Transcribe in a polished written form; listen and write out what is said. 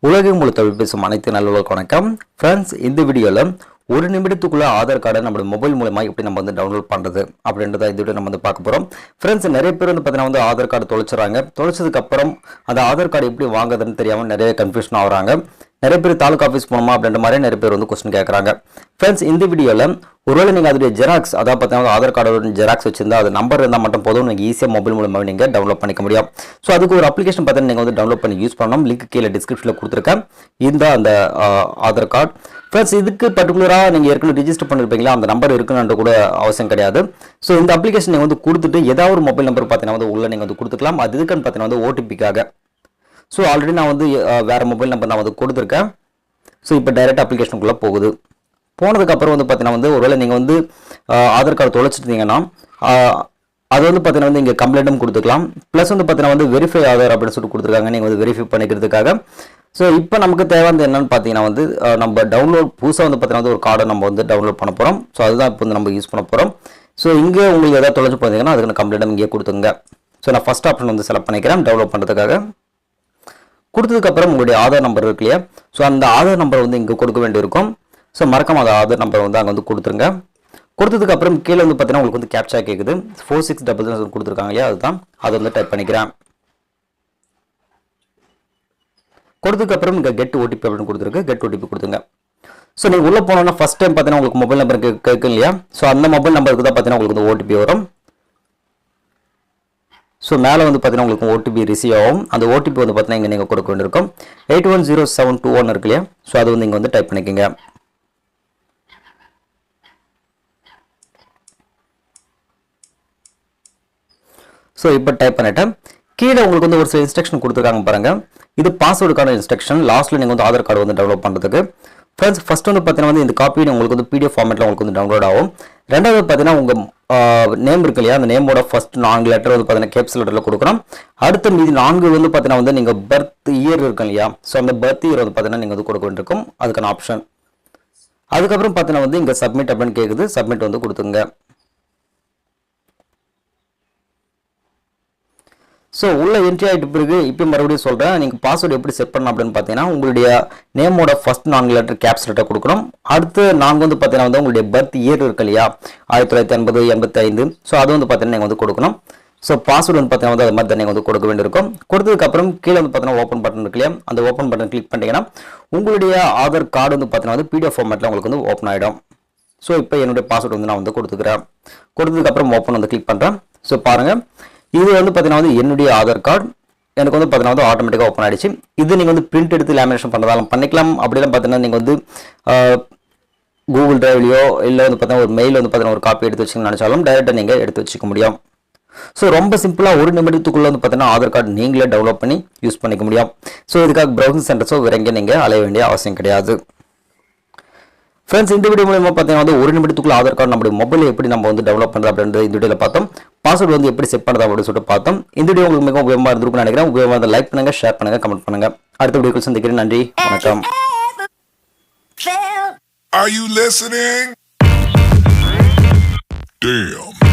உலகம் முழு தமிழ் பேசும் அனைத்து நல்லவர்களுக்கு வணக்கம். ஃப்ரெண்ட்ஸ், இந்த வீடியோவில் ஒரு நிமிடத்துக்குள்ள ஆதார் கார்டை நம்மளோட மொபைல் மூலமாக எப்படி நம்ம டவுன்லோட் பண்ணுறது அப்படின்றத இந்த வீடியோ நம்ம பார்க்க போகிறோம். ஃப்ரெண்ட்ஸ், நிறைய பேர் பார்த்தீங்கன்னா ஆதார் கார்டு தொலைச்சிடறாங்க. தொலைச்சதுக்கப்புறம் அந்த ஆதார் கார்டு எப்படி வாங்குறதுன்னு தெரியாமல் நிறைய கன்ஃபியூஷன் ஆகுறாங்க. நிறைய பேர் தாலுக்கா ஆஃபீஸ் போகணுமா அப்படின்ற மாதிரி நிறைய பேர் கொஸ்டின் கேட்குறாங்க. ஃப்ரெண்ட்ஸ், இந்த வீடியோவில் ஒருவேளை நீங்கள் அதோடைய ஜெராக்ஸ், அதாவது பார்த்தீங்கன்னா ஆதார் கார்டோட ஜெராக்ஸ் வச்சிருந்தா அது நம்பர் இருந்தால் மட்டும் போதும், நீங்கள் ஈஸியாக மொபைல் மூலமாக நீங்கள் டவுன்லோட் பண்ணிக்க முடியும். ஸோ அதுக்கு ஒரு அப்ளிகேஷன் பார்த்தீங்கன்னா நீங்கள் டவுன்லோட் பண்ணி யூஸ் பண்ணணும். லிங்க் கீழே டிஸ்கிரிப்ஷனில் கொடுத்துருக்கேன். இந்த அந்த ஆதார் கார்டு ஃப்ரெண்ட்ஸ், இதுக்கு பர்டிகுலராக நீங்கள் ஏற்கனவே ரிஜிஸ்டர் பண்ணியிருப்பீங்களா, அந்த நம்பர் இருக்குன்னு கூட அவசியம் கிடையாது. ஸோ இந்த அப்ளிகேஷன் நீங்கள் கொடுத்துட்டு ஏதாவது ஒரு மொபைல் நம்பர் பார்த்தீங்கன்னா உள்ள நீங்கள் கொடுத்துக்கலாம். அது இதுக்குன்னு பார்த்தீங்கன்னா ஓடிபிக்காக. ஸோ ஆல்ரெடி நான் வேறு மொபைல் நம்பர் நான் கொடுத்துருக்கேன். ஸோ இப்போ டைரெக்ட் அப்ளிகேஷனுக்குள்ளே போகுது. போனதுக்கப்புறம் பார்த்தீங்கன்னா ஒருவேளை நீங்கள் ஆதார் கார்டு தொலைச்சிட்டிங்கன்னா அது பார்த்தீங்கன்னா இங்கே கம்ப்ளைண்ட்டும் கொடுத்துக்கலாம். ப்ளஸ் பார்த்தீங்கன்னா வெரிஃபை ஆதார் அப்படின்னு சொல்லிட்டு கொடுத்துருக்காங்க, நீங்கள் வெரிஃபை பண்ணிக்கிறதுக்காக. ஸோ இப்போ நமக்கு தேவையானது என்னன்னு பார்த்தீங்கன்னா நம்ம டவுன்லோட் புதுசாக பார்த்தீங்கன்னா ஒரு கார்டை நம்ம டவுன்லோட் பண்ண போகிறோம். ஸோ அதுதான் இப்போ நம்ம யூஸ் பண்ண போகிறோம். ஸோ இங்கே உங்களுக்கு எதாவது தொலைச்சி போனீங்கன்னா அதுக்கு கம்ப்ளைண்ட்டும் இங்கே கொடுத்துங்க. ஸோ நான் ஃபஸ்ட் ஆப்ஷன் செலக்ட் பண்ணிக்கிறேன் டவுன்லோட் பண்ணுறதுக்காக. கொடுத்ததுக்கப்புறம் உங்களுடைய ஆதார் நம்பர் இருக்கு இல்லையா, ஸோ அந்த ஆதார் நம்பர் இங்கே கொடுக்க வேண்டியிருக்கும். ஸோ மறக்காம அந்த ஆதார் நம்பர் அங்கே கொடுத்துருங்க. கொடுத்ததுக்கப்புறம் கீழே பார்த்தீங்கன்னா உங்களுக்கு கேப்சா கேட்குது. 4600 கொடுத்துருக்காங்க இல்லையா, அதுதான் அதை டைப் பண்ணிக்கிறேன். கொடுத்ததுக்கப்புறம் இங்கே கெட் ஓடிபி அப்படின்னு கொடுத்துருக்கு, கெட் ஓடிபி கொடுத்துங்க. ஸோ நீங்கள் உள்ளே போனோன்னா ஃபஸ்ட் டைம் பார்த்தீங்கன்னா உங்களுக்கு மொபைல் நம்பர் கேட்கும் இல்லையா, ஸோ அந்த மொபைல் நம்பருக்கு தான் பார்த்தீங்கன்னா உங்களுக்கு ஓடிபி வரும். ஸோ மேலே பார்த்தீங்கன்னா உங்களுக்கு ஓடிபி ரிசீவ் ஆகும். அந்த ஓடிபி பார்த்தீங்கன்னா இங்கே நீங்கள் கொடுக்க வேண்டியிருக்கும். 810721 இருக்கு இல்லையா, ஸோ அது இங்கே டைப் பண்ணிக்கோங்க. ஸோ இப்போ டைப் பண்ணிட்டேன். கீழே உங்களுக்கு ஒரு சில இன்ஸ்ட்ரக்ஷன் கொடுத்துருக்காங்க பாருங்கள். இது பாஸ்வேர்டுக்கான இன்ஸ்ட்ரக்ஷன். லாஸ்ட்டில் நீங்கள் ஆதார் கார்டு டெவலப் பண்ணுறதுக்கு. ஃப்ரெண்ட்ஸ், ஃபஸ்ட் பார்த்தீங்கன்னா இந்த காப்பி உங்களுக்கு பிடிஎஃப் ஃபார்மேட்டில் உங்களுக்கு டவுன்லோட் ஆகும். ரெண்டாவது பார்த்தீங்கன்னா உங்கள் நேம் இருக்கு இல்லையா, அந்த நேமோட ஃபர்ஸ்ட் 4 லெட்டர் பார்த்தீங்கன்னா கேப்ஸ் லெட்டரில் கொடுக்கணும். அடுத்த மீதி 4 பார்த்தீங்கன்னா நீங்கள் பர்த் இயர் இருக்கும் இல்லையா, ஸோ அந்த பர்த் இயர் பார்த்தீங்கன்னா நீங்கள் கொடுக்க வேண்டியிருக்கும். அதுக்கான ஆப்ஷன். அதுக்கப்புறம் பார்த்தீங்கன்னா இங்கே சப்மிட் அப்படின்னு கேட்குது, சப்மிட் கொடுத்துங்க. ஸோ உள்ள என்ட்ரி ஆகிட்டு பிறகு இப்போ மறுபடியும் சொல்கிறேன், நீங்கள் பாஸ்வேர்டு எப்படி செட் பண்ணணும் அப்படின்னு பார்த்தீங்கன்னா உங்களுடைய நேமோட ஃபர்ஸ்ட் 4 லெட்டர் கேப்ஸ் லெட்டர் கொடுக்கணும். அடுத்து 4 பார்த்தீங்கன்னா உங்களுடைய பர்த் இயர் இருக்கு இல்லையா, 1980, 85, ஸோ அது பார்த்தீங்கன்னா நீங்கள் கொடுக்கணும். ஸோ பாஸ்வேர்டு பார்த்தீங்கன்னா அது மாதிரி நீங்கள் கொடுக்க வேண்டியிருக்கும். கொடுத்ததுக்கப்புறம் கீழே பார்த்தீங்கன்னா ஓப்பன் பட்டன் இருக்கு இல்லையா, அந்த ஓப்பன் பட்டன் கிளிக் பண்ணிட்டீங்கன்னா உங்களுடைய ஆதார் கார்டு பார்த்தீங்கன்னா பிடிஎஃப் ஃபார்மேட்டில் உங்களுக்கு ஓப்பன் ஆகிடும். ஸோ இப்போ என்னுடைய பாஸ்வேர்டு நான் கொடுத்துக்கிறேன். கொடுத்ததுக்கப்புறம் ஓப்பன் கிளிக் பண்ணுறேன். ஸோ பாருங்கள், இது பார்த்தீங்கன்னா என்னுடைய ஆதார் கார்டு எனக்கு பார்த்தீங்கன்னா ஆட்டோமேட்டிக்காக ஓப்பன் ஆகிடுச்சு. இது நீங்கள் பிரிண்ட் எடுத்து லேமினேஷன் பண்ணுறதாலும் பண்ணிக்கலாம். அப்படிலாம் பார்த்தீங்கன்னா நீங்கள் கூகுள் டிரைவ்லையோ இல்லை பார்த்தீங்கன்னா ஒரு மெயில் பார்த்தீங்கன்னா ஒரு காப்பி எடுத்து வச்சுக்கணும்னு நினச்சாலும் டைரெக்டாக நீங்கள் எடுத்து வச்சுக்க முடியும். ஸோ ரொம்ப சிம்பிளாக ஒரு நிமிடத்துக்குள்ளே பார்த்தீங்கன்னா ஆதார் கார்டு நீங்களே டெவலப் பண்ணி யூஸ் பண்ணிக்க முடியும். ஸோ இதுக்காக ப்ரௌசிங் சென்டர்ஸோ வேற எங்கே நீங்கள் அலைய வேண்டிய அவசியம் கிடையாது. ஃப்ரெண்ட்ஸ், இந்த வீடியோ மூலமாக பார்த்தீங்கன்னா ஒரு நிமிடத்துக்குள்ள ஆதார் கார்டு நம்மளுடைய மொபைல் எப்படி நம்ம டெவலப் பண்ணுறது அப்படின்றது இந்த வீடியோவில் பார்த்தோம். பாஸ்வேர்டு எப்படி செட் பண்ணுறது அப்படின்னு சொல்லிட்டு பார்த்தோம். இந்த வீடியோ உங்களுக்கு மிகவும் உபயோகமாக இருந்திருக்கும்னு நினைக்கிறேன். உபயோகமாக இருந்தால் லைக் பண்ணுங்கள், ஷேர் பண்ணுங்கள், கமெண்ட் பண்ணுங்கள். அடுத்த வீடியோக்கு சந்திக்கிறேன். நன்றி, வணக்கம். Are you listening? Damn.